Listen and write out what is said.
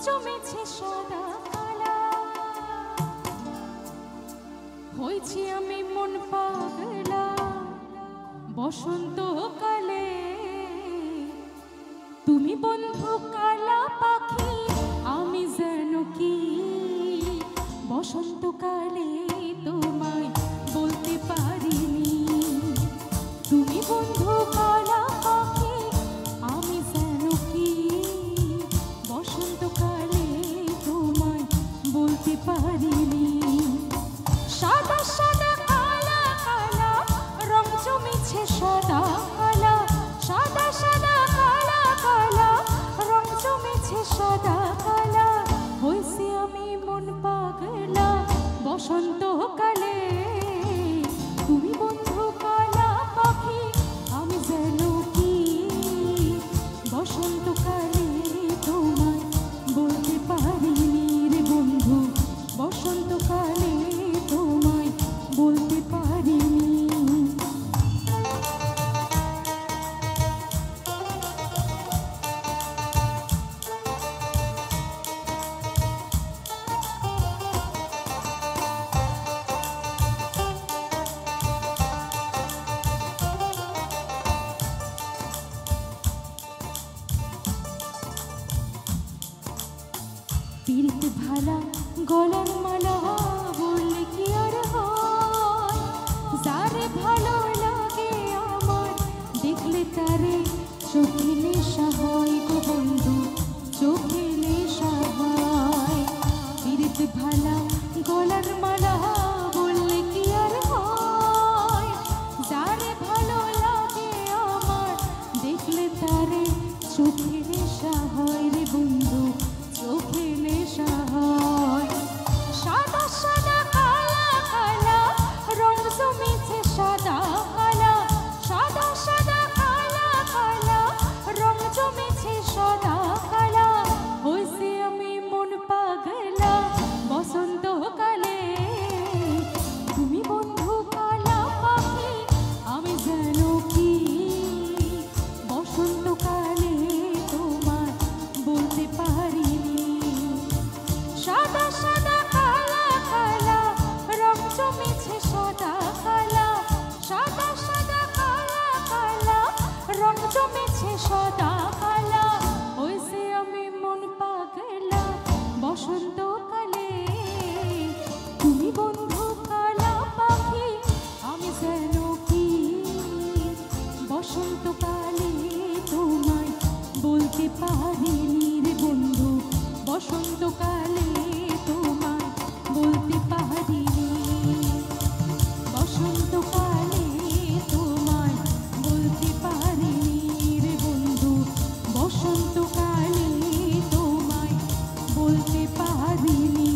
জমেছে সাদা কালা, হয়েছি আমি মন পাগলা বসন্ত কালে। তুমি বন্ধু কালা পাখি, আমি যেন কি বসন্তকালে তোমায় বলতে পারিনি। তুমি বন্ধু কালা পাখি, আমি যেন কি বসন্তকালে তোমায় বলতে পারিনি। সাদা সাদা কালা কালা রং জমেছে সাদা কালা, সাদা সাদা কালা কালা রং জমেছে সাদা কালা। হয়েছি আমি মন পাগলা বসন্তকালে। তুমি বন্ধু কালা পাখি, আমি যেন কি বসন্তকালে তোমায় বলতে পারিনি রে বন্ধু, বসন্তকালে তোমায় বলতে পারিনি। পীড়িত ভালা গলার মালা বললে কি আর হয়, যারে ভালো লাগে আমার দেখলে তারে চোখে নেশা হয় গো বন্ধু, চোখে নেশা হয়। পীড়িত ভালা গলার মালা বললে কি আর হয়, যারে ভালো লাগে আমার দেখলে তারে চোখে নেশা হয় রে বন্ধু, চোখে নেশা হয়। সাদা সাদা কালা কালা রং জমেছে সাদা কালা, সাদা সাদা কালা কালা রং জমেছে সাদা কালা। হয়েছি আমি মন পাগলা বসন্তকালে। তুমি বন্ধু কালা পাখি, আমি যেন কি বসন্তকালে তোমায় বলতে পারিনি। সাদা সাদা কালা কালা রং জমেছে সাদা কালা, সাদা সাদা কালা কালা রং জমেছে সাদা কালা। হয়েছে আমি মন পাগলা বসন্তকালে। তুমি বন্ধু কালা পাখি, আমি যেন কি বসন্তকালে তোমায় বলতে পারিনি রে বন্ধু, বসন্তকালে তোমায় বলতে পারিনি। বসন্তকালে তোমায় বলতে পারিনি রে বন্ধু, বসন্তকালে তোমায় বলতে পারিনি।